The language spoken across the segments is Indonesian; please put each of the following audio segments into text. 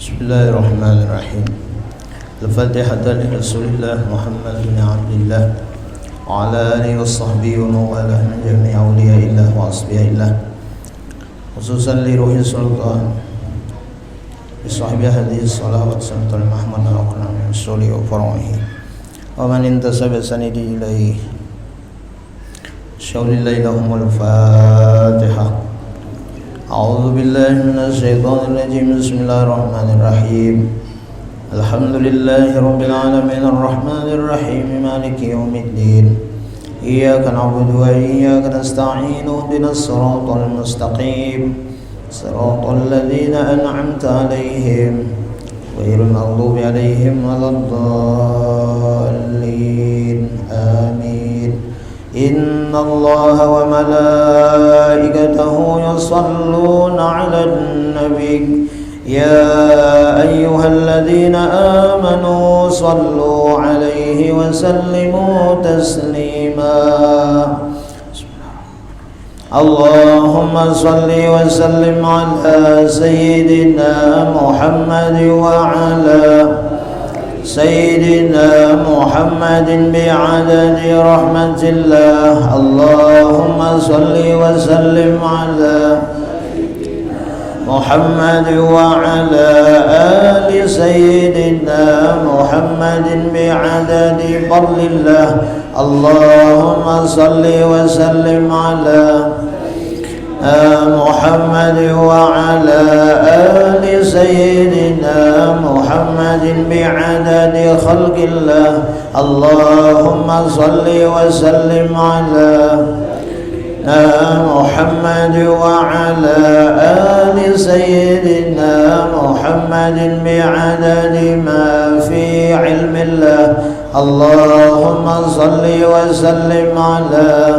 Bismillahirrahmanirrahim. Al-Fatihah li Rasulillah Muhammad bin Abdillah wa ala alihi wa sahbihi wa mawalah min jami'i awliyaillah wa asbiyillah, khususan li ruhi sultan bi sahbihi hadhihi salawat santul Muhammad al-Qur'an min usuli wa faru'ihi wa man intasaba sanidi ilaihi syaulillahi lahumul Fatihah. A'udzu billahi minasy syaithanir rajim. Bismillahirrahmanirrahim. Alhamdulillahi rabbil alamin arrahmanir rahim maliki yaumiddin. Iyyaka na'budu wa iyyaka nasta'in. Ihdinas siratal mustaqim. Siratal ladzina an'amta 'alaihim ghairil maghdubi 'alaihim waladdallin. Amin. إن الله وملائكته يصلون على النبي يا أيها الذين آمنوا صلوا عليه وسلموا تسليما. اللهم صل وسلم على سيدنا محمد وعلى سيدنا محمد بعدد رحمة الله. اللهم صل وسلم على محمد وعلى آل سيدنا محمد بعدد فضل الله. اللهم صل وسلم على محمد وعلى آل سيدنا محمد بعدد خلق الله. اللهم صل وسلم على محمد وعلى آل سيدنا محمد بعدد ما في علم الله. اللهم صل وسلم على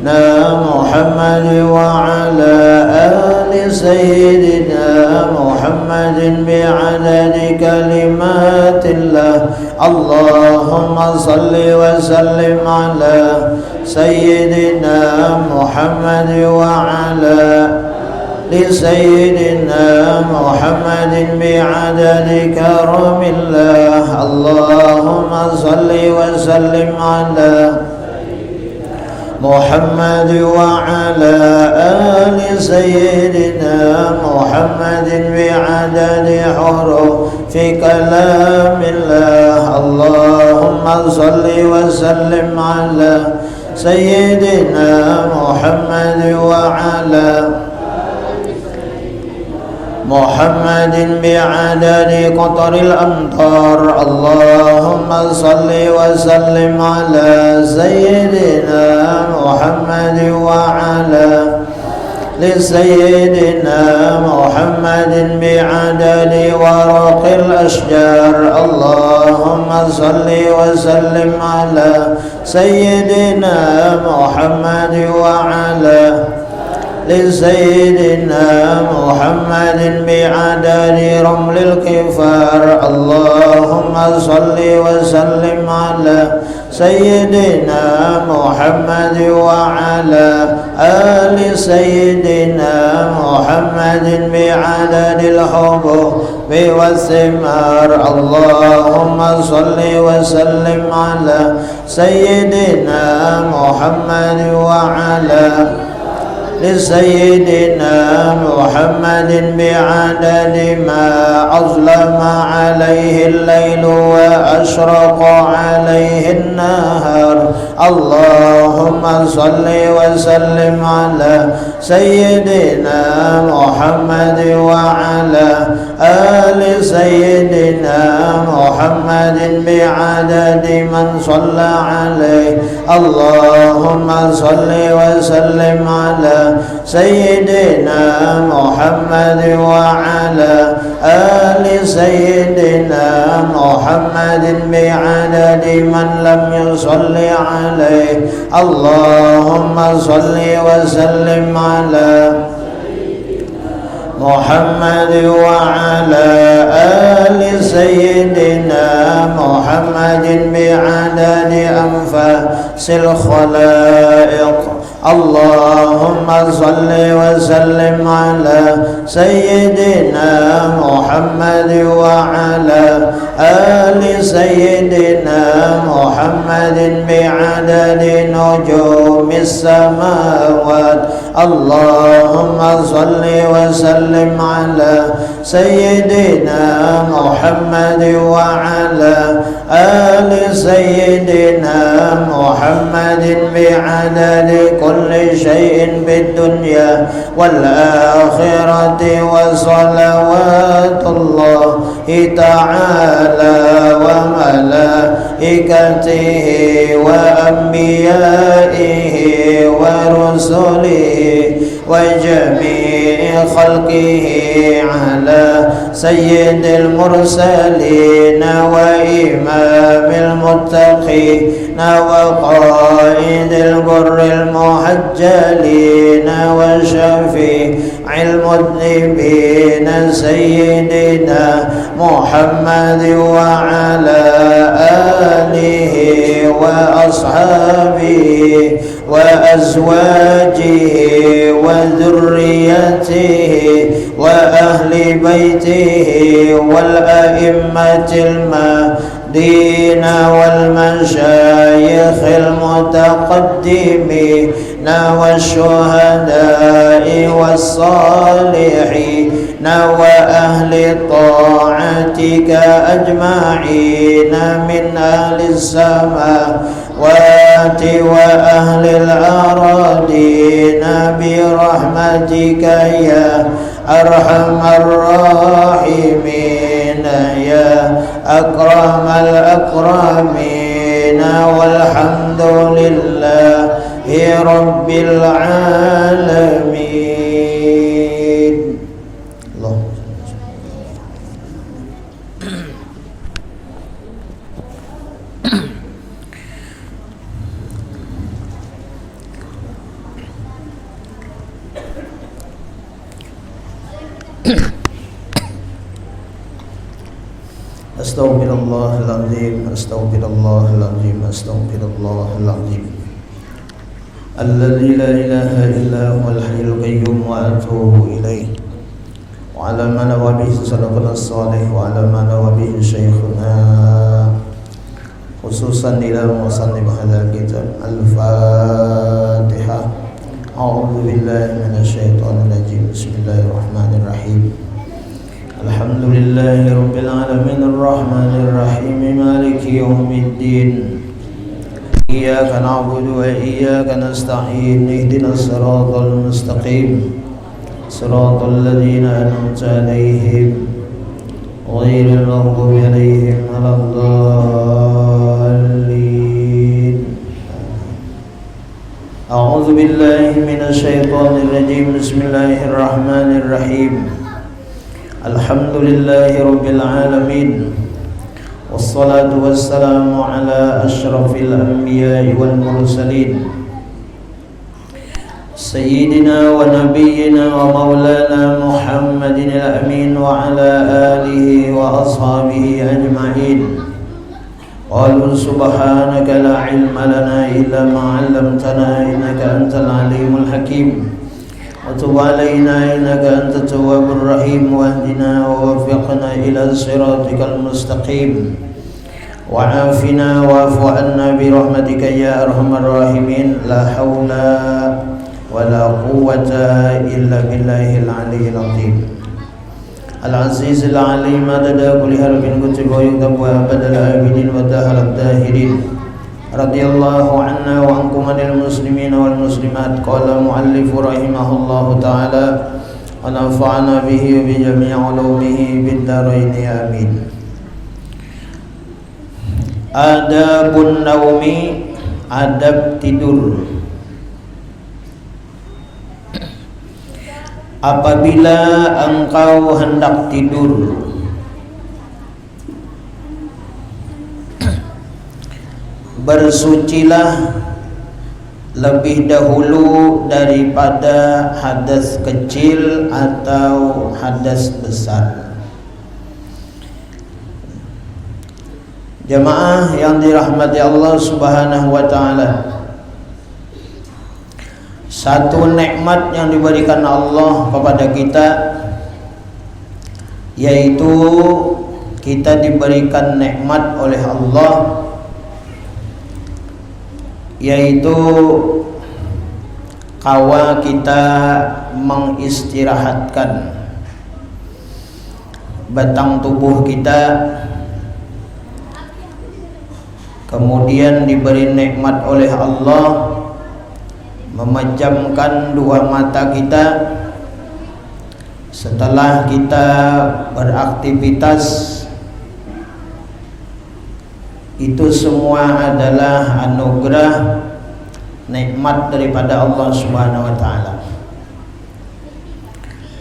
محمد وعلى آل سيدنا محمد بعدد كلمات الله. اللهم صل وسلم على سيدنا محمد وعلى لسيدنا محمد بعدد كرم الله. اللهم صل وسلم على محمد وعلى آل سيدنا محمد بعدد حروف كلام الله. اللهم صل وسلم على سيدنا محمد وعلى محمد بعدد قطر الأمطار. اللهم صل وسلم على سيدنا محمد وعلى لسيدنا محمد بعدد ورق الأشجار. اللهم صل وسلم على سيدنا محمد وعلى لسيدنا محمد بعدد رمل الكفار. اللهم صل وسلم على سيدنا محمد وعلى آل سيدنا محمد بعدد الحبوب والثمار. اللهم صل وسلم على سيدنا محمد وعلى لسيدنا محمد بعدد ما أظلم عليه الليل وأشرق عليه النهار. اللهم صل وسلم على سيدنا محمد وعلى آل سيدنا محمد بعدد من صلى عليه. اللهم صل وسلم على سيدنا محمد وعلى آل سيدنا محمد بعدد من لم يصل عليه. اللهم صل وسلم على محمد وعلى آل سيدنا محمد بعدد أنفاس الخلائق. اللهم صل وسلم على سيدنا محمد آل سيدنا محمد بعدد نجوم السماوات اللهم صل وسلم على سيدنا محمد وعلى آل سيدنا محمد بعدد كل شيء بالدنيا والآخرة وصلوات الله تعالى وملائكته وأنبيائه ورسله وجميع خلقه على سيد المرسلين وإمام المتقين وقائد الغر المحجلين وشفيع المذنبين سيدنا محمد وعلى آله وأصحابه وأزواجه وذريته وأهل بيته والأئمة المهديين والمشايخ المتقدمين والشهداء والصالحين وأهل طاعتك أجمعين من أهل السماوات وأهل الأراضين برحمتك يا أرحم الراحمين يا أكرم الأكرمين والحمد لله رب العالمين. الله. Astaghfirullahaladzim, astaghfirullahaladzim, astaghfirullahaladzim. Alladzi la ilaha illa huwal hayyul qayyum wa atubu ilaih. Wa ala ma nawa bihi salafuna salih wa ala ma nawa bihi syekhuna khususan ila musannif hadzal kitab Al-Fatihah. A'udzu billahi minasyaitonir rajim. Bismillahirrahmanirrahim. Alhamdulillahi rabbil alamin arrahmanir rahim maliki yaumiddin. Iyyaka na'budu wa iyyaka nasta'in ihdinas siratal mustaqim siratal ladzina an'amta 'alaihim ghairil maghdubi 'alaihim waladdallin. A'udzu billahi minasy syaithanir rajim. Bismillahirrahmanirrahim. Alhamdulillahi rabbil alamin. Wassalatu wassalamu ala asyrafil anbiya'i wal mursalin Sayyidina wa nabiyyina wa maulana Muhammadin al-amin wa ala alihi wa ashabihi ajma'in. Qalu subhanaka la ilma lana illa ma 'allamtana innaka antal alimul hakim. Wa tub 'alaina innaka antat tawwabur rahim wahdina wa waffiqna ila siratikal mustaqim. Wa'afina wa'fu anna birahmatika ya arhamar rahimin. La hawla wa la quwwata illa billahil aliyyil azim. Al-azizil alim adada kulli harfin kutiba wa yuktabu abadal abidin wa daharat dahirin. Radiyallahu anna wa ankum anil muslimin wal muslimat. Qala muallifu rahimahullahu ta'ala wa nafa'ana bihi wa bi jami'i ulumihi bid darain amin. Adabun naumi, adab tidur. Apabila engkau hendak tidur, bersucilah lebih dahulu daripada hadas kecil atau hadas besar. Jamaah yang dirahmati Allah Subhanahu wa taala, satu nikmat yang diberikan Allah kepada kita yaitu kita diberikan nikmat oleh Allah, yaitu kawa kita mengistirahatkan batang tubuh kita, kemudian diberi nikmat oleh Allah memejamkan dua mata kita setelah kita beraktivitas. Itu semua adalah anugerah nikmat daripada Allah Subhanahu wa taala.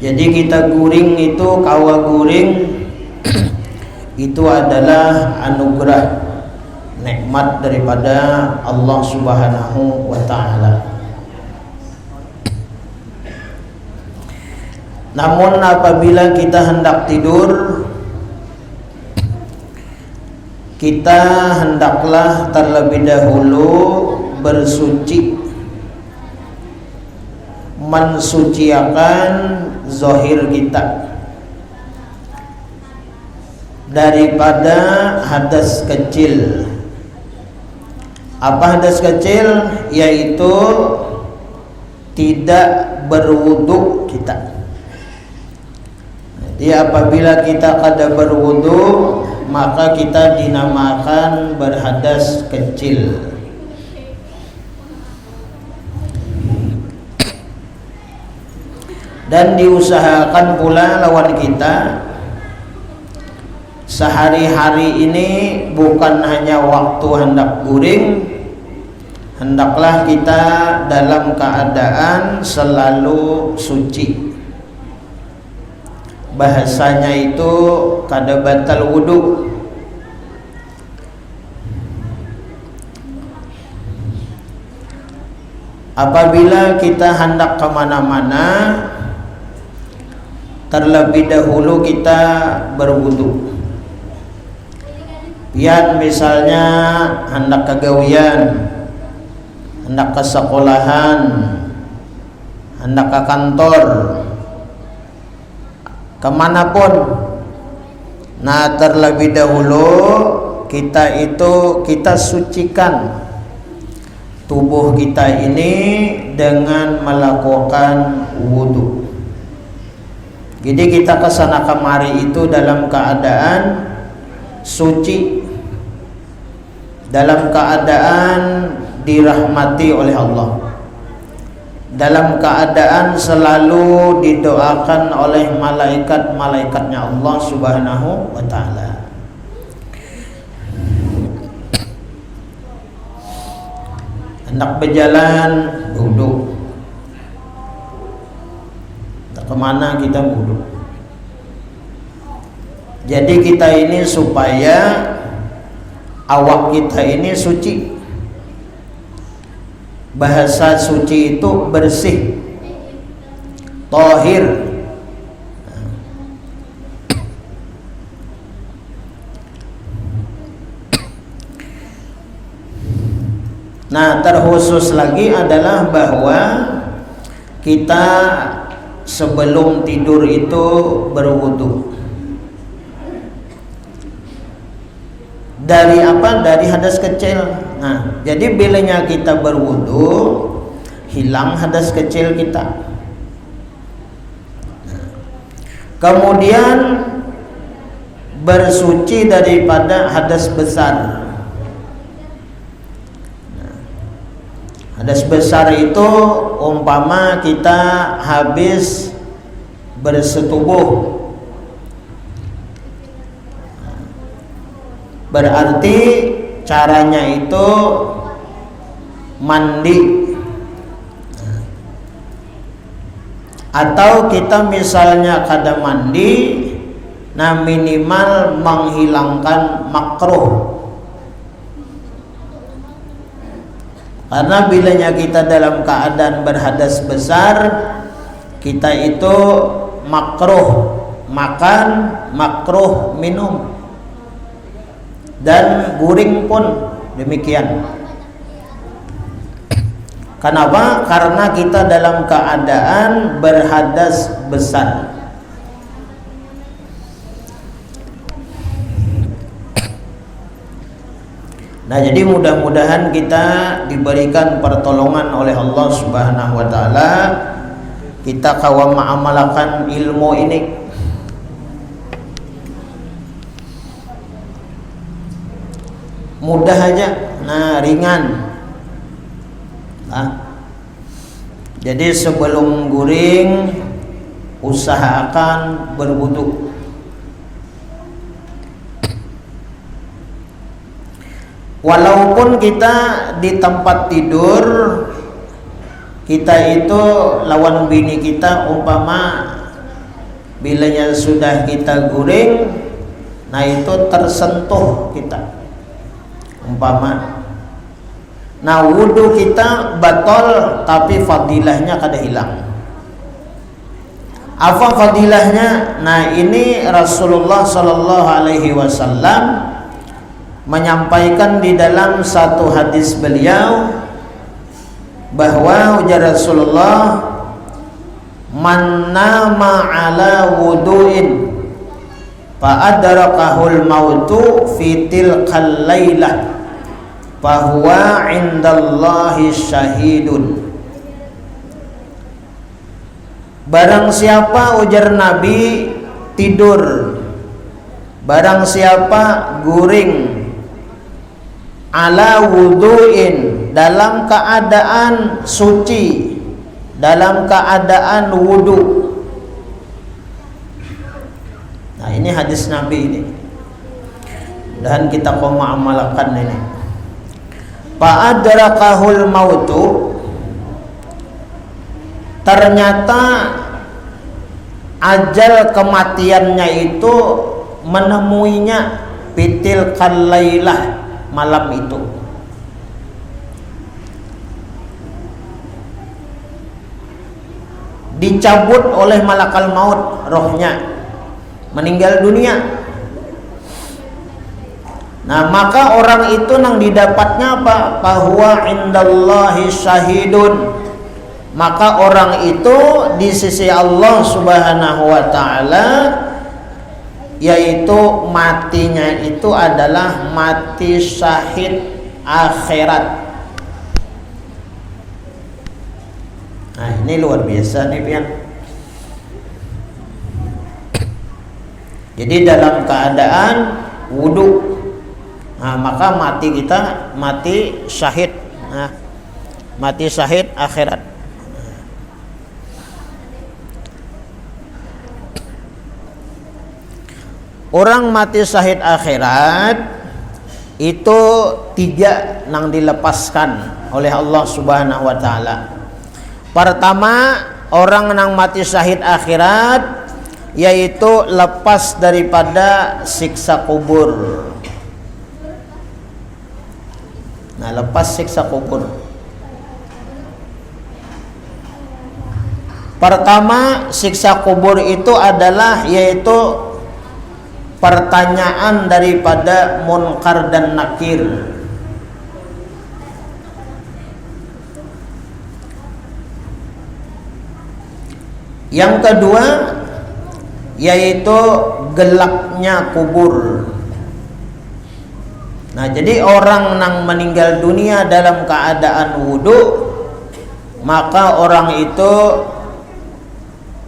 Jadi kita guring itu, kawa guring itu adalah anugerah nikmat daripada Allah Subhanahu wa taala. Namun apabila kita hendak tidur, kita hendaklah terlebih dahulu bersuci, mensuciakan zahir kita daripada hadas kecil. Apa hadas kecil? Yaitu tidak berwudu kita. Jadi apabila kita kada berwudu, maka kita dinamakan berhadas kecil. Dan diusahakan pula lawan kita sehari-hari ini bukan hanya waktu hendak guring, hendaklah kita dalam keadaan selalu suci. Bahasanya itu kada batal wudu. Apabila kita hendak kemana-mana, terlebih dahulu kita berwudu. Pian misalnya hendak ke gawian, hendak ke sekolahan, hendak ke kantor, kemanapun. Nah, terlebih dahulu kita sucikan tubuh kita ini dengan melakukan wudu. Jadi kita kesana kemari itu dalam keadaan suci, dalam keadaan dirahmati oleh Allah, dalam keadaan selalu didoakan oleh malaikat-malaikatnya Allah Subhanahu wa ta'ala. Hendak berjalan, duduk. Tak kemana kita duduk. Jadi kita ini supaya awak kita ini suci. Bahasa suci itu bersih, tahir. Nah, terkhusus lagi adalah bahwa kita sebelum tidur itu berwudu. Dari apa? Dari hadas kecil. Nah, jadi bilanya kita berwudu, hilang hadas kecil kita. Kemudian bersuci daripada hadas besar. Hadas besar itu umpama kita habis bersetubuh, berarti caranya itu mandi. Atau kita misalnya kada mandi, nah minimal menghilangkan makruh. Karena bilanya kita dalam keadaan berhadas besar, kita itu makruh makan, makruh minum, dan guring pun demikian. Kenapa? Karena kita dalam keadaan berhadas besar. Nah, jadi mudah-mudahan kita diberikan pertolongan oleh Allah Subhanahu wa taala, kita kawam mengamalkan ilmu ini. Mudah aja, nah ringan. Jadi sebelum guring usahakan berwudu. Walaupun kita di tempat tidur, kita itu lawan bini kita, umpama bilanya sudah kita guring, nah itu tersentuh kita, umpama, nah wudu kita batal, tapi fadilahnya kada hilang. Apa fadilahnya? Nah ini Rasulullah Sallallahu Alaihi Wasallam menyampaikan di dalam satu hadis beliau bahwa ujar Rasulullah, man nama ala wudu'in fa adrakahul mautu fi tilkal lailah fa huwa indallahi syahidun. Barang siapa, ujar Nabi, tidur, barang siapa guring ala wudu'in, dalam keadaan suci, dalam keadaan wudu. Nah ini hadis Nabi ini, dan kita mau mengamalkan ini. Fa'adrakahul mautu, ternyata ajal kematiannya itu menemuinya fitil kalailah, malam itu. Dicabut oleh malakal maut rohnya, meninggal dunia. Nah maka orang itu nang didapatnya apa? Bahwa indallahi syahidun, maka orang itu di sisi Allah Subhanahu wa taala, yaitu matinya itu adalah mati syahid akhirat. Nah ini luar biasa nih pian. Jadi dalam keadaan wudu, nah maka mati kita mati syahid, nah, mati syahid akhirat. Orang mati syahid akhirat itu 3 nang dilepaskan oleh Allah Subhanahu wa taala. Pertama, orang nang mati syahid akhirat yaitu lepas daripada siksa kubur. Nah, lepas siksa kubur. Pertama, siksa kubur itu adalah yaitu pertanyaan daripada munkar dan nakir. Yang kedua yaitu gelapnya kubur. Nah, jadi orang yang meninggal dunia dalam keadaan wudu, maka orang itu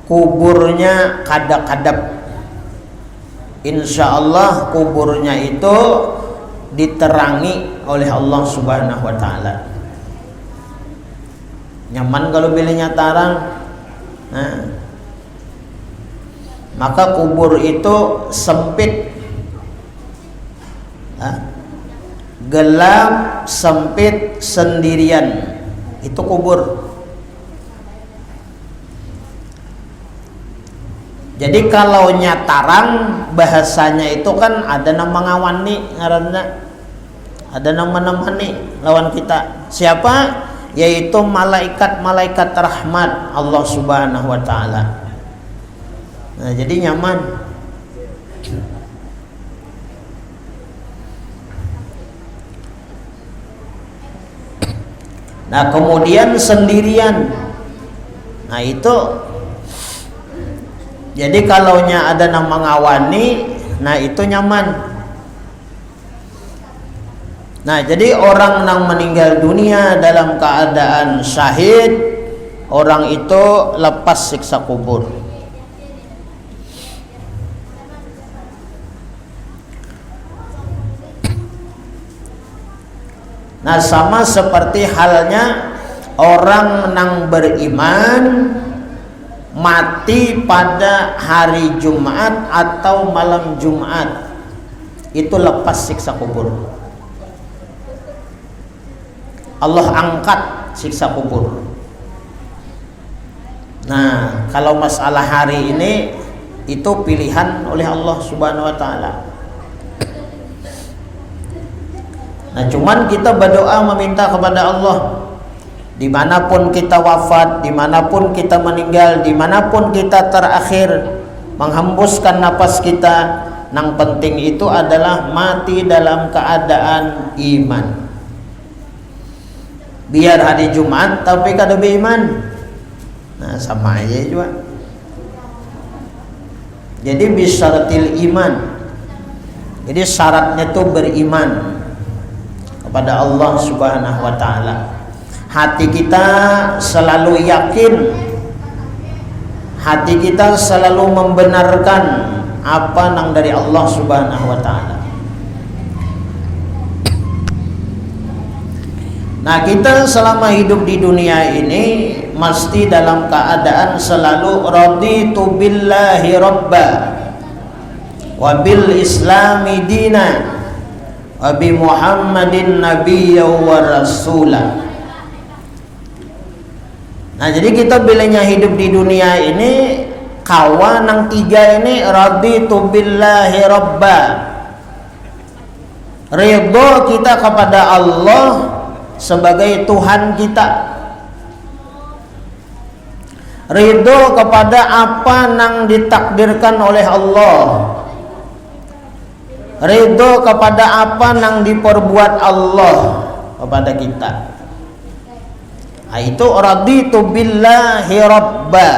kuburnya kadap-kadap. Insya Allah kuburnya itu diterangi oleh Allah Subhanahu wa taala. Nyaman kalau bilangnya tarang. Nah, maka kubur itu sempit, gelap, sempit, sendirian. Itu kubur. Jadi kalau nyatarang bahasanya itu kan ada nama ngawani ngaranna, ada nama menemani lawan kita. Siapa? Yaitu malaikat-malaikat rahmat Allah Subhanahu wa taala. Nah, jadi nyaman. Nah, kemudian sendirian. Nah, itu jadi kalaunya ada nama ngawani, nah itu nyaman. Nah, jadi orang yang meninggal dunia dalam keadaan syahid, orang itu lepas siksa kubur. Nah, sama seperti halnya orang yang beriman mati pada hari Jumat atau malam Jumat, itu lepas siksa kubur. Allah angkat siksa kubur. Nah, kalau masalah hari ini itu pilihan oleh Allah Subhanahu wa taala. Nah, cuman kita berdoa meminta kepada Allah, dimanapun kita wafat, dimanapun kita meninggal, dimanapun kita terakhir menghembuskan napas kita, yang penting itu adalah mati dalam keadaan iman. Biar hari Jumat tapi kada beriman, nah sama aja juga. Jadi bisyaratil iman, jadi syaratnya itu beriman kepada Allah Subhanahu wa taala. Hati kita selalu yakin, hati kita selalu membenarkan apa yang dari Allah Subhanahu wa taala. Nah, kita selama hidup di dunia ini mesti dalam keadaan selalu raditu billahi rabba wa bil islami dina wa bi Muhammadin nabiyya wa rasula. Nah, jadi kita bilanya hidup di dunia ini kawan yang tiga ini, raditu billahi rabba, ridho kita kepada Allah sebagai Tuhan kita, ridho kepada apa yang ditakdirkan oleh Allah, ridho kepada apa yang diperbuat Allah kepada kita. Nah, itu raditu billahi rabba.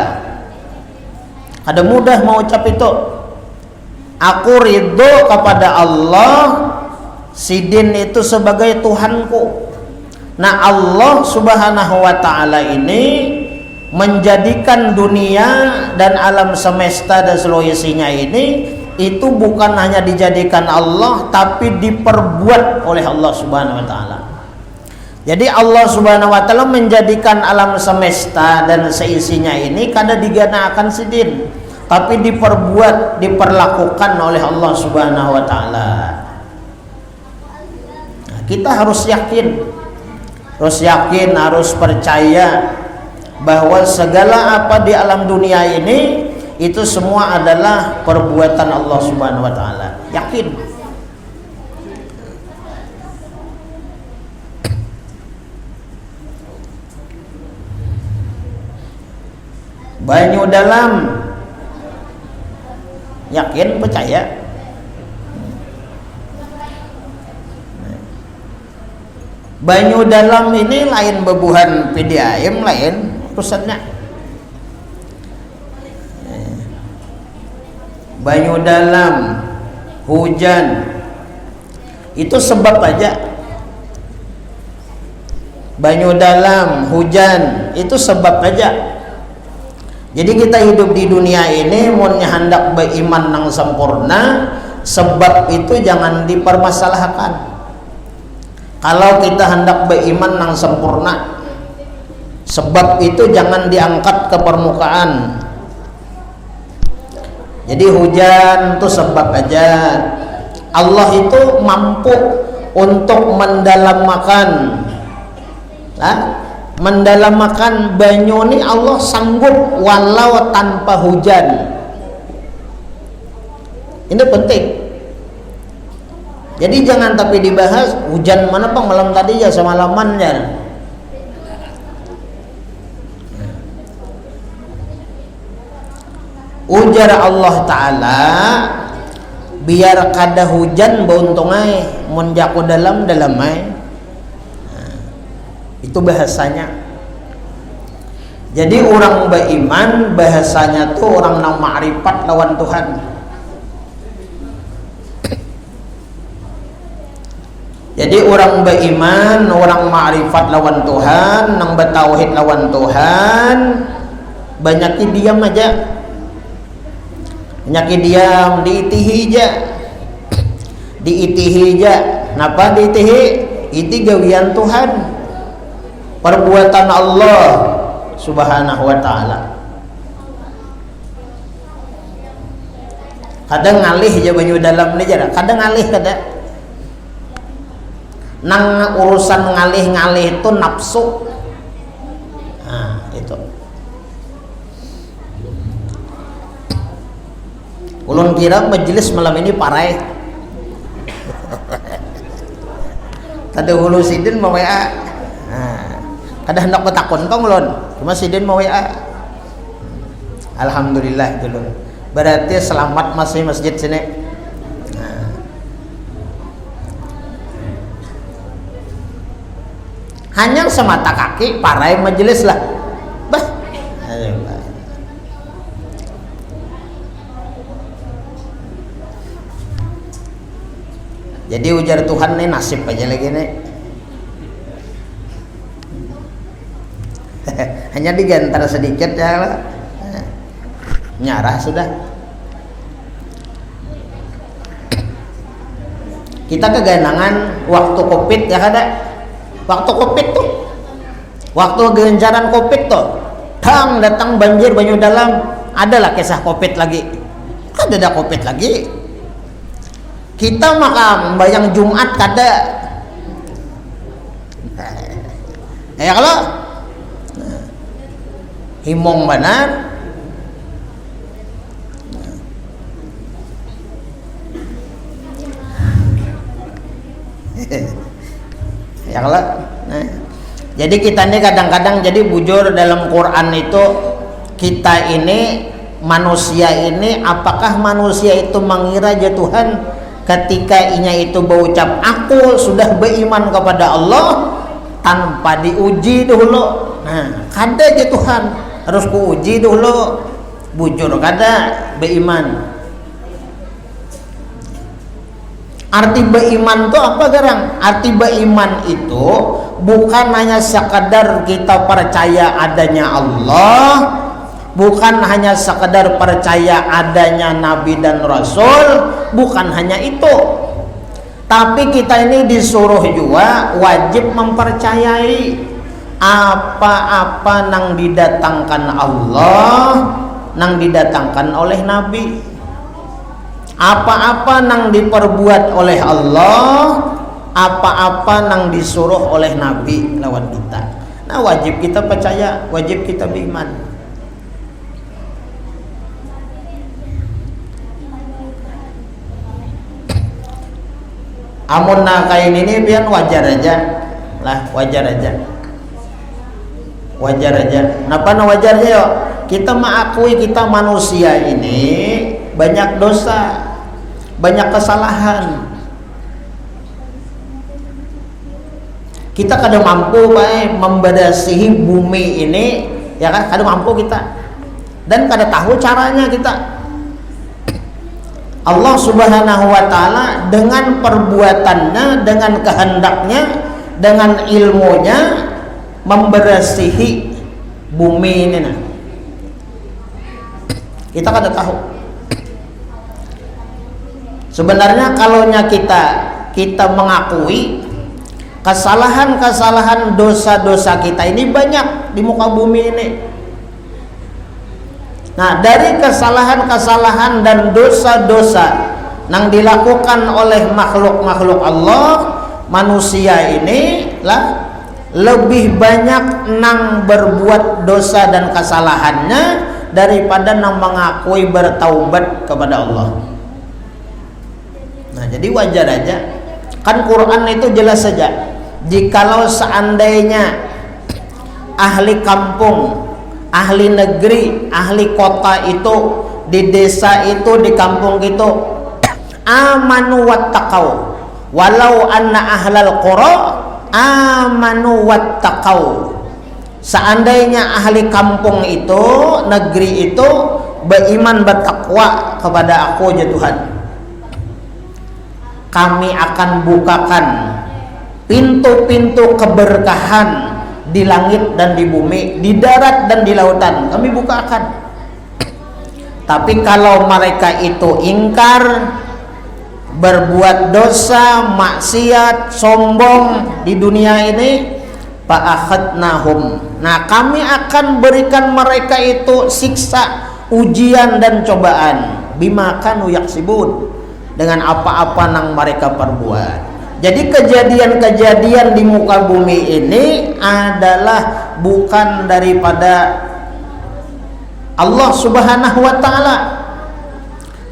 Ada mudah mau ucap itu. Aku ridho kepada Allah, sidin itu sebagai Tuhanku. Nah, Allah Subhanahu wa taala ini menjadikan dunia dan alam semesta dan seluruh isinya ini itu bukan hanya dijadikan Allah, tapi diperbuat oleh Allah Subhanahu wa taala. Jadi Allah Subhanahu wa taala menjadikan alam semesta dan seisinya ini kada diganakan sidin, tapi diperbuat, diperlakukan oleh Allah Subhanahu wa taala. Nah, kita harus yakin, harus percaya bahwa segala apa di alam dunia ini itu semua adalah perbuatan Allah Subhanahu wa taala. Yakin. Banyu dalam, yakin, percaya. Banyu dalam ini lain bebuhan PDAM, lain urusannya. Banyu dalam, hujan, itu sebab aja. Banyu dalam, hujan, itu sebab aja. Jadi kita hidup di dunia ini mun hendak beriman yang sempurna, sebab itu jangan dipermasalahkan. Kalau kita hendak beriman yang sempurna, sebab itu jangan diangkat ke permukaan. Jadi hujan itu sebab aja. Allah itu mampu untuk mendalamakan, mendalamakan banyu ini Allah sanggup walau tanpa hujan. Ini penting. Jadi jangan tapi dibahas hujan mana bang malam tadi ya semalaman ya. Ujar Allah Ta'ala, biar kada hujan beuntungai munjaku dalam ai. Itu bahasanya. Jadi orang beriman bahasanya tuh orang yang ma'rifat lawan Tuhan. Jadi orang beriman, orang ma'rifat lawan Tuhan, nang bertauhid lawan Tuhan, banyak diam aja. Banyak diam, diitihi aja. Diitihi aja. Napa diitihi? Itu gawian Tuhan. Perbuatan Allah Subhanahu wa taala. Kadang ngalih aja banyu dalam ni jara. Kadang ngalih kada. Nang urusan ngalih-ngalih itu nafsu. Nah, itu. Ulun kira majelis malam ini parai. Kada hulu sidin mau WA. Nah, kada hendak betakon tong ulun. Cuma sidin mau WA. Alhamdulillah itu ulun. Berarti selamat masih masjid sini. Nah. Hanya semata kaki parai majelis lah. Bah. Jadi ujar Tuhan nih nasib aja lagi nih. Hanya digantar sedikit ya lah. Nyarah sudah. Kita keganangan waktu Covid ya kada. Waktu Covid tuh. Waktu gencaran Covid tuh. Datang banjir banyu dalam. Adalah kisah Covid lagi. Kan ada Covid lagi. Kita maka bayang Jumat kada. Ya kalau himong benar. Ya kalau nah. Jadi kita ini kadang-kadang jadi bujur dalam Quran itu kita ini manusia ini apakah manusia itu mengira aja Tuhan ketika inya itu berucap aku sudah beriman kepada Allah tanpa diuji dulu. Nah, kada aja Tuhan harus kuuji dulu. Bujur kada beriman. Arti beriman itu apa garang? Arti beriman itu bukan hanya sekadar kita percaya adanya Allah, bukan hanya sekadar percaya adanya Nabi dan Rasul, bukan hanya itu. Tapi kita ini disuruh juga wajib mempercayai apa-apa nang didatangkan Allah, nang didatangkan oleh Nabi. Apa-apa nang diperbuat oleh Allah, apa-apa nang disuruh oleh Nabi lawan kita. Nah, wajib kita percaya, wajib kita beriman. Amun nakain ini biar wajar aja lah, wajar aja. Wajar aja. Napa na wajar aja yuk? Kita mengakui kita manusia ini banyak dosa, banyak kesalahan. Kita kadang mampu membersihi bumi ini, ya kan? Kadang mampu kita, dan kadang tahu caranya kita. Allah Subhanahu wa taala dengan perbuatannya, dengan kehendaknya, dengan ilmunya membersihi bumi ini. Nah, kita kada tahu. Sebenarnya kalaunya kita mengakui kesalahan-kesalahan dosa-dosa kita ini banyak di muka bumi ini. Nah, dari kesalahan-kesalahan dan dosa-dosa yang dilakukan oleh makhluk-makhluk Allah, manusia ini lah lebih banyak nang berbuat dosa dan kesalahannya daripada nang mengakui bertaubat kepada Allah. Nah, jadi wajar aja. Kan Quran itu jelas saja. Jikalau seandainya ahli kampung, ahli negeri, ahli kota itu, di desa itu, di kampung itu amanu wattaqau, walau anna ahlal qura amanu wattaqau. Seandainya ahli kampung itu, negeri itu beriman bertakwa kepada aku ya Tuhan, kami akan bukakan pintu-pintu keberkahan di langit dan di bumi, di darat dan di lautan, kami bukakan. Tapi kalau mereka itu ingkar, berbuat dosa, maksiat, sombong di dunia ini, fa'akhadnahum, nah kami akan berikan mereka itu siksa, ujian dan cobaan, bima kanu yaksibun, dengan apa-apa yang mereka perbuat. Jadi kejadian-kejadian di muka bumi ini adalah bukan daripada Allah Subhanahu wa ta'ala,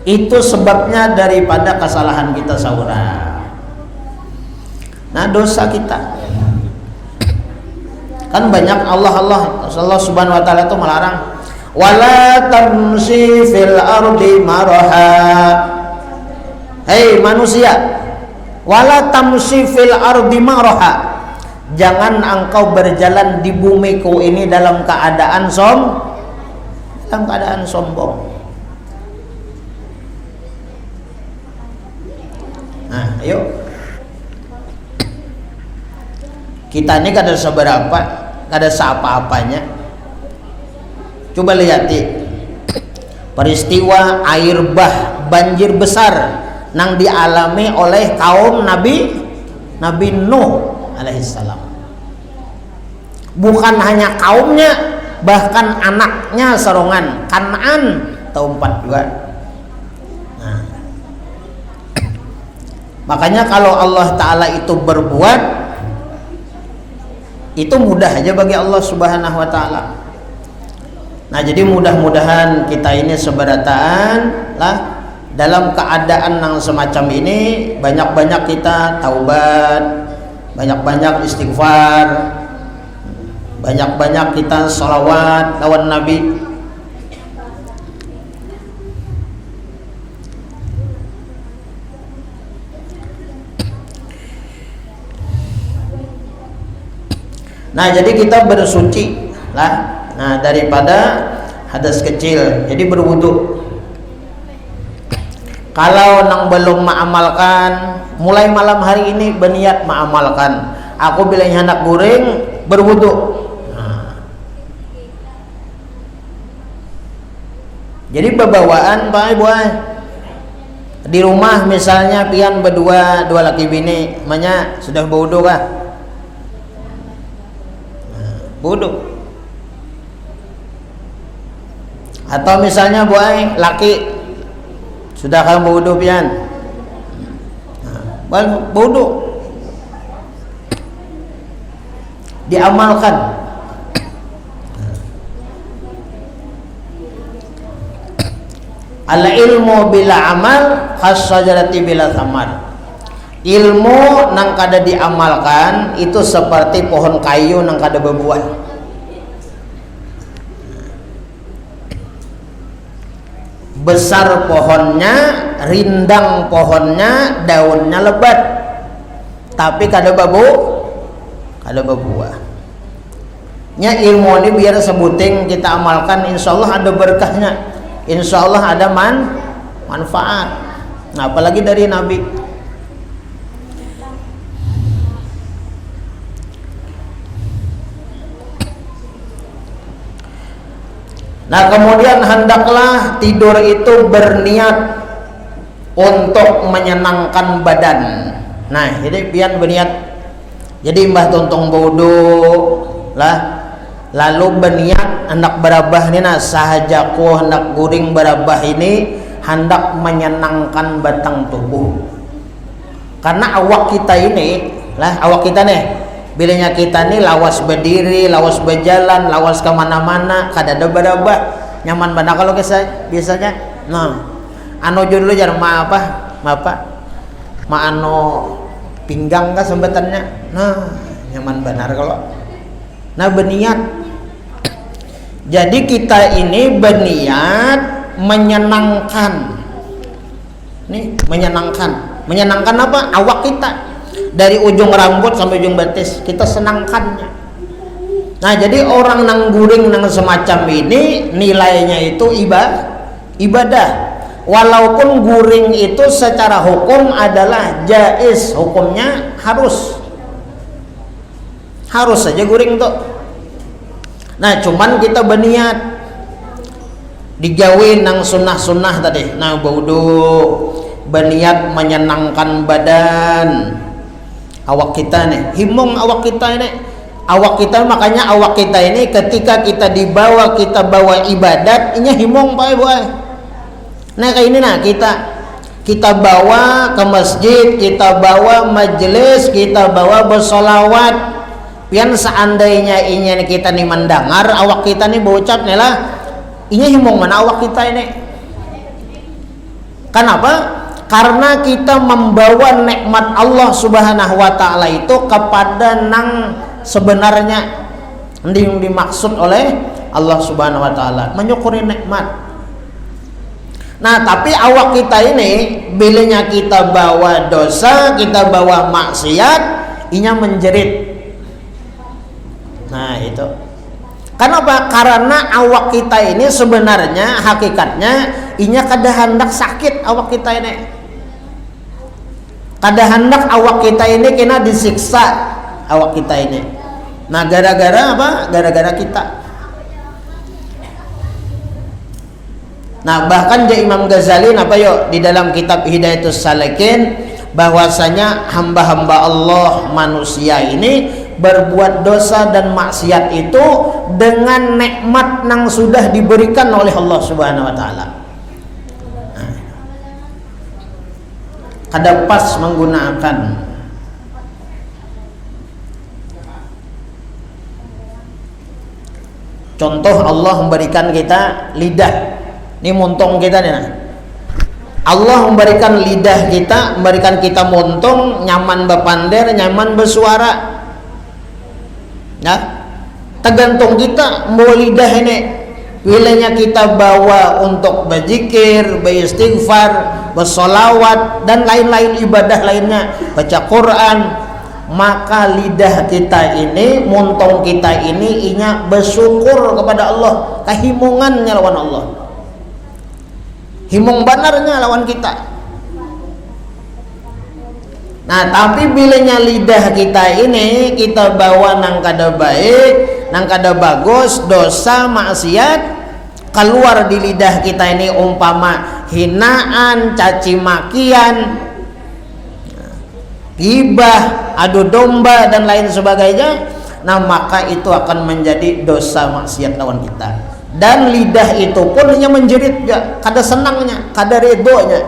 itu sebabnya daripada kesalahan kita saudara. Nah, dosa kita kan banyak. Allah Subhanahu wa ta'ala itu melarang, wala tamshi fil ardi maraha, hei manusia, wala tamshi fil ardi maraha, jangan engkau berjalan di bumiku ini dalam keadaan sombong. Nah, ayo kita ini kada seberapa, kada seapa-apanya. Coba lihat peristiwa air banjir besar yang dialami oleh kaum Nabi Nuh alaihissalam. Bukan hanya kaumnya, bahkan anaknya serongan Kan'an tempat juga. Nah, makanya kalau Allah Ta'ala itu berbuat, itu mudah aja bagi Allah Subhanahu wa ta'ala. Nah, jadi mudah-mudahan kita ini seberataan lah dalam keadaan yang semacam ini, banyak-banyak kita taubat, banyak-banyak istighfar, banyak-banyak kita sholawat lawan Nabi. Nah, jadi kita bersuci lah, nah daripada hadas kecil, jadi berwudu. Kalau nang belum mengamalkan, mulai malam hari ini berniat mengamalkan, aku bila hendak guring berwudu. Nah, jadi bebawaan Pak Ibu di rumah misalnya pian berdua, dua laki bini, namanya sudah berwudu kah? Wudu. Atau misalnya buai laki sudah kamu berwudu pian, berwudu, diamalkan. Al ilmu bila amal khassajarati bila thamar. Ilmu nang kada diamalkan itu seperti pohon kayu nang kada berbuah. Besar pohonnya, rindang pohonnya, daunnya lebat, tapi kada berbuah. Nya ilmu ini biar sebuting kita amalkan, insya Allah ada berkahnya, insya Allah ada manfaat. Nah, apalagi dari Nabi. Nah, kemudian hendaklah tidur itu berniat untuk menyenangkan badan. Nah, jadi pian berniat. Jadi mbah tontong bodo lah, lalu berniat hendak berabah ni nah sahajaku hendak guring berabah ini hendak menyenangkan batang tubuh. Karena awak kita ini lah, awak kita nih, bilanya kita nih lawas berdiri, lawas berjalan, lawas kemana-mana, kada ada berabah, nyaman benar kalau biasanya. Nah, anu dulu jar ma anu pinggang kah sembetannya. Nah, nyaman benar kalau. Nah, berniat. Jadi kita ini berniat menyenangkan. Nih, menyenangkan apa? Awak kita. Dari ujung rambut sampai ujung betis kita senangkannya. Nah, jadi orang nang guring nang semacam ini nilainya itu ibadah. Walaupun guring itu secara hukum adalah jaiz, hukumnya harus. harus saja guring tuh. Nah cuman kita berniat dijauhin nang sunnah-sunnah tadi. Nah baudu berniat menyenangkan badan awak kita nih, himung awak kita ini, awak kita, makanya awak kita ini ketika kita dibawa, kita bawa ibadat ini himung pak ibu. Nah kayak ini, nah kita bawa ke masjid, kita bawa majelis, kita bawa bersolawat. Pian seandainya ini kita nih mendengar awak kita nih berucap nih lah, ini himung mana awak kita ini. Kenapa? Karena kita membawa nikmat Allah Subhanahu wa taala itu kepada nang sebenarnya yang dimaksud oleh Allah Subhanahu wa taala, menyukuri nikmat. Nah, tapi awak kita ini bilanya kita bawa dosa, kita bawa maksiat, inya menjerit. Nah, itu. Kenapa? Karena awak kita ini sebenarnya hakikatnya inya kada hendak sakit awak kita ini. Kada hendak awak kita ini kena disiksa awak kita ini. Nah gara-gara apa? Gara-gara kita. Nah bahkan Imam Ghazali apa yuk di dalam kitab Hidayatus Salikin bahwasanya hamba-hamba Allah manusia ini berbuat dosa dan maksiat itu dengan nikmat yang sudah diberikan oleh Allah Subhanahu wa taala. Kada pas menggunakan. Contoh Allah memberikan kita lidah. Ini muntung kita nih. Nah. Allah memberikan lidah kita, memberikan kita muntung, nyaman berpander, nyaman bersuara. Ya. Tergantung kita mau lidah ini. Wilayahnya kita bawa untuk berzikir, beristighfar, bersolawat dan lain-lain ibadah lainnya, baca Quran, maka lidah kita ini, muntung kita ini inya bersyukur kepada Allah, kehimungannya lawan Allah, himung banarnya lawan kita. Nah tapi bilanya lidah kita ini kita bawa nang kada baik, nang kada bagus, dosa, maksiat, keluar di lidah kita ini umpama hinaan, caci makian, gibah, adu domba dan lain sebagainya. Nah maka itu akan menjadi dosa maksiat lawan kita. Dan lidah itu pun hanya menjerit ya, kada senangnya, kada redonya.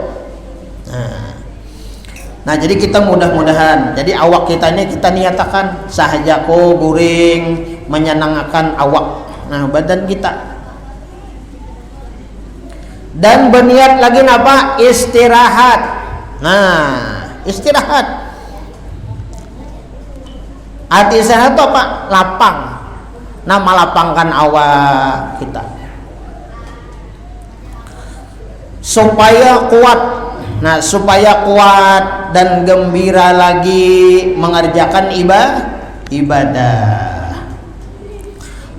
Nah jadi kita mudah-mudahan, jadi awak kita ini kita niatakan sahajaku guring menyenangkan awak, nah badan kita. Dan berniat lagi apa? Istirahat. Nah istirahat. Arti istirahat itu apa? Lapang. Nah melapangkan awak kita supaya kuat. Nah supaya kuat dan gembira lagi mengerjakan ibadah.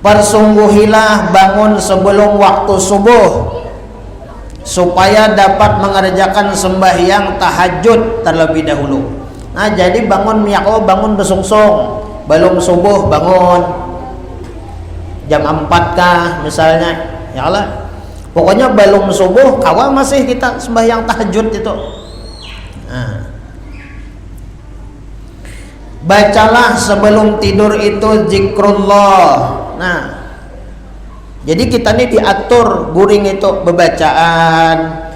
Persungguhilah bangun sebelum waktu subuh supaya dapat mengerjakan sembahyang tahajud terlebih dahulu. Nah jadi bangun miyako, bangun bersungsung, belum subuh bangun jam 4 kah misalnya, ya Allah. Pokoknya belum subuh, kawa masih kita sembahyang tahajud itu. Nah. Bacalah sebelum tidur itu zikrullah. Nah, jadi kita ini diatur guring itu bebacaan.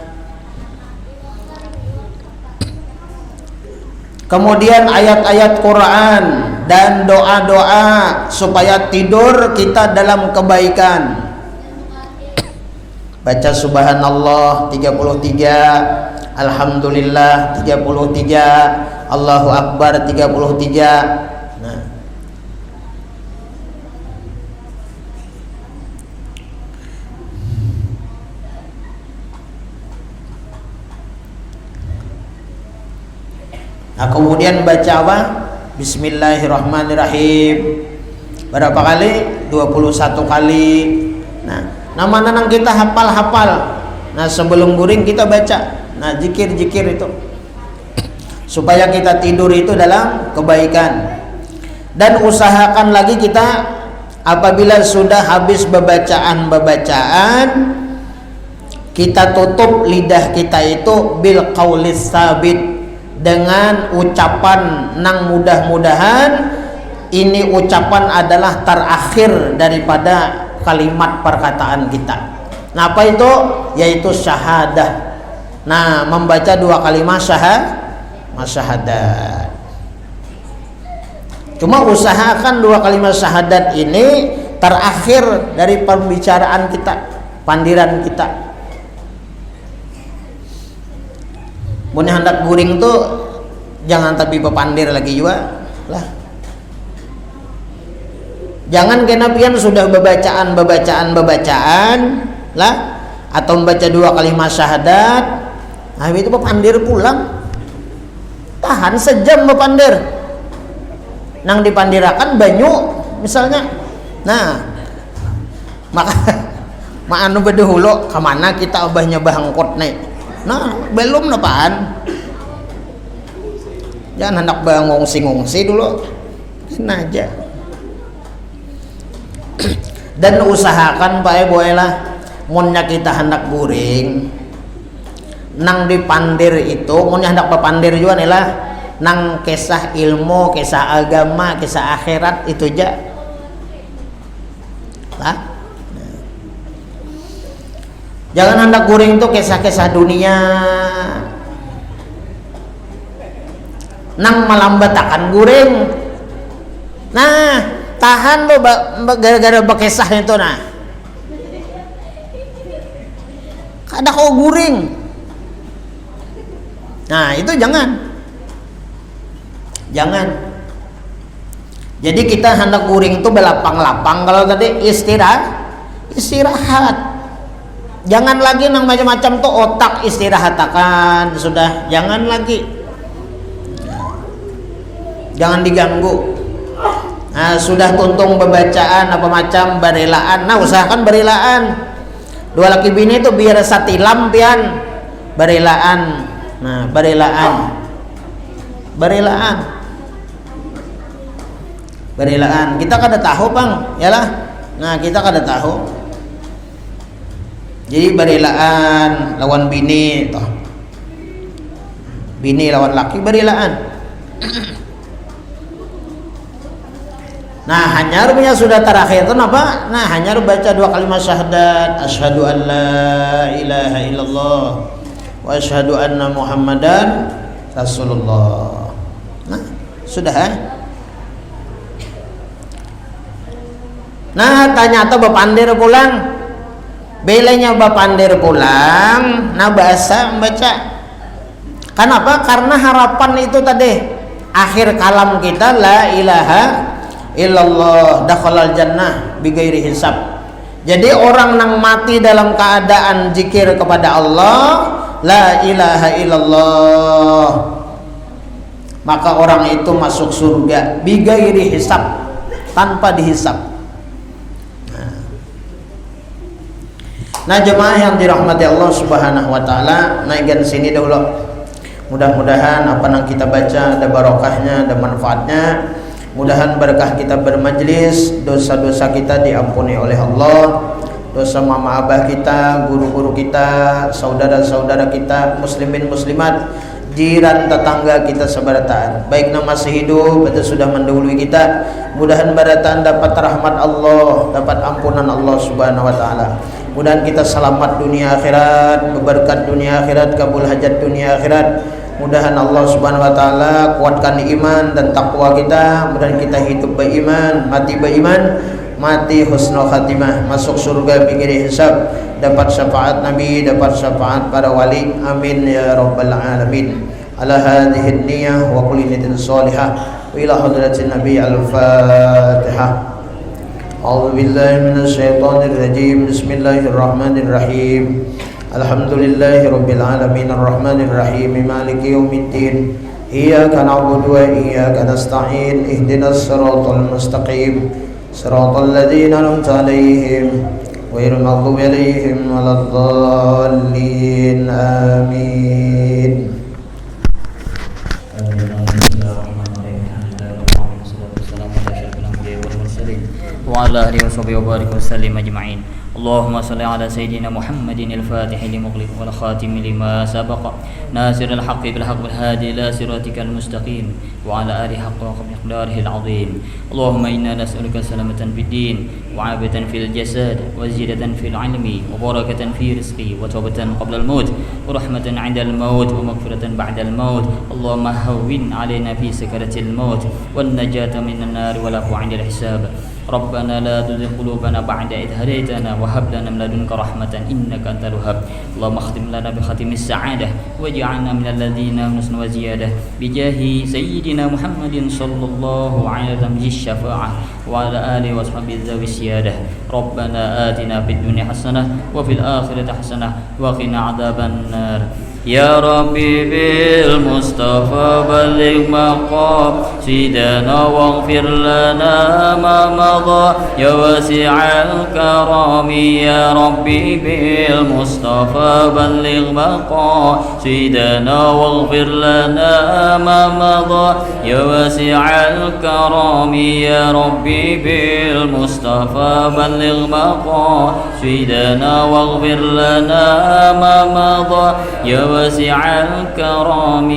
Kemudian ayat-ayat Quran dan doa-doa supaya tidur kita dalam kebaikan. Baca subhanallah 33, alhamdulillah 33, Allahu akbar 33. Nah. Nah, kemudian baca apa? Bismillahirrahmanirrahim. Berapa kali? 21 kali. Nah, nama nanang kita hafal-hafal. Nah sebelum guring kita baca. Nah zikir-zikir itu supaya kita tidur itu dalam kebaikan. Dan usahakan lagi kita apabila sudah habis bebacaan, kita tutup lidah kita itu bil qaulis sabit, dengan ucapan nang mudah-mudahan ini ucapan adalah terakhir daripada kalimat perkataan kita. Nah, apa itu? Yaitu syahadah. Nah, membaca 2 kalimat syahadat. Cuma usahakan 2 kalimat syahadat ini terakhir dari pembicaraan kita, pandiran kita. Mun hendak guring tuh jangan tapi pepandir lagi juga lah. Jangan kenapian sudah bebacaan lah, atau membaca 2 kalimat syahadat, nah itu pepandir pulang. Tahan sejam pepandir. Nang dipandirakan banyu misalnya. Nah, maka anu bedahulu kemana kita obahnya bahangkot nih. Nah, belum napaan. Jangan hendak ngungsi dulu. Nah aja. Dan usahakan Pak Boy lah, munnya kita hendak guring nang dipandir itu, munnya hendak pepandir juga nih lah, nang kisah ilmu, kisah agama, kisah akhirat itu aja lah. Jangan hendak guring tuh kisah-kisah dunia nang melambatakan guring. Nah, tahan lo gara-gara bekisah itu. Nah, kada kau guring. Nah, itu jangan. Jadi kita hendak guring itu belapang-lapang. Kalau tadi istirahat. Jangan lagi nang macam-macam tuh otak istirahatkan sudah. Jangan lagi. Jangan diganggu. Nah, sudah tuntung bebacaan apa macam barelaan. Nah, usahakan barelaan. 2 laki bini itu biar satilam pian barelaan. Nah, barelaan. Kita kada tahu, Bang, yalah. Nah, kita kada tahu. Jadi barelaan lawan bini toh. Bini lawan laki barelaan. Nah, hanyar punya sudah terakhir itu apa? Nah, hanyar baca 2 kalimat syahadat, asyhadu an la ilaha illallah wa asyhadu anna muhammadan rasulullah. Nah, sudah. Nah, ternyata bapandir pulang. Belenya bapandir pulang, nah bahasa membaca. Kenapa? Karena harapan itu tadi akhir kalam kita la ilaha illallah dakhalal jannah bighairi hisab. Jadi orang nang mati dalam keadaan zikir kepada Allah la ilaha illallah, maka orang itu masuk surga bighairi hisab, tanpa dihisab. Nah, jemaah yang dirahmati Allah Subhanahu wa taala, naikkan sini dahulu. Mudah-mudahan apa yang kita baca ada barokahnya, ada manfaatnya. Mudahan berkah kita bermajlis, dosa-dosa kita diampuni oleh Allah. Dosa mama abah kita, guru-guru kita, saudara-saudara kita, muslimin muslimat, jiran tetangga kita sebarataan. Baik nama masih hidup atau sudah mendahului kita, mudahan barataan dapat rahmat Allah, dapat ampunan Allah Subhanahu wa taala. Mudahan kita selamat dunia akhirat, berberkat dunia akhirat, kabul hajat dunia akhirat. Mudahan Allah Subhanahu wa taala kuatkan iman dan takwa kita. Mudahan kita hidup beriman, mati beriman, mati husnul khatimah, masuk surga bighairi hisab, dapat syafaat Nabi, dapat syafaat para wali. Amin ya rabbal alamin. Ala hadhihi niyyah wa kulli niyatin shalihah wa ila hadratin Nabi al-Fatihah. A'udzu billahi minasy syaithanir rajim. Bismillahirrahmanirrahim. Alhamdulillahi rabbil alamin arrahmanir rahim maliki yaumiddin. Iyyaka na'budu wa iyyaka nasta'in. Ihdinas siratal mustaqim. Siratal ladzina an'amta 'alaihim ghairil maghdubi 'alaihim waladdallin. Amin. المرسلين وعلى آله وصحبه وبارك وسلم أجمعين. اللهم صل على سيدنا محمد الفاتح لمغلق والخاتم لما سبق ناصر الحق بالحق والهادي إلى صراطك المستقيم وعلى آله حق ومقداره العظيم. اللهم إنا نسألك سلامة في الدين وعافية في الجسد وزيادة في العلم وبركة في رزقي وتوبة قبل الموت ورحمة عند الموت ومغفرة بعد الموت. اللهم هون علينا في سكرة الموت والنجاة من النار والعفو عند الحساب. ربنا لا تزغ قلوبنا بعد إذ هديتنا وهب لنا من لدنك رحمة إنك أنت الوهاب. اللهم اختم لنا بختم السعادة واجعلنا من الذين حسن وزيادة بجاه سيدنا محمد صلى الله عليه وسلم الشفاعة وعلى آله وصحبه ذوي السيادة. ربنا آتنا في الدنيا حسنة وفي الآخرة حسنة وقنا عذاب النار. يا ربي بالمصطفى بلغ مقاصدنا واغفر لنا ما مضى يا واسع الكرم. يا ربي بالمصطفى بلغ مقاصدنا واغفر لنا ما مضى يا واسع الكرم. يا ربي بالمصطفى بلغ مقاصدنا واغفر لنا ما مضى يا واسع الكرم.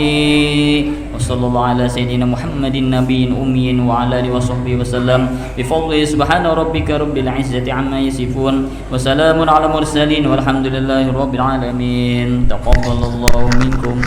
وصلى الله على سيدنا محمد النبي الأمي وعلى آله وصحبه وسلم بفضله. سبحان ربك رب العزة عما يصفون وسلام على المرسلين والحمد لله رب العالمين. تقبل الله منكم.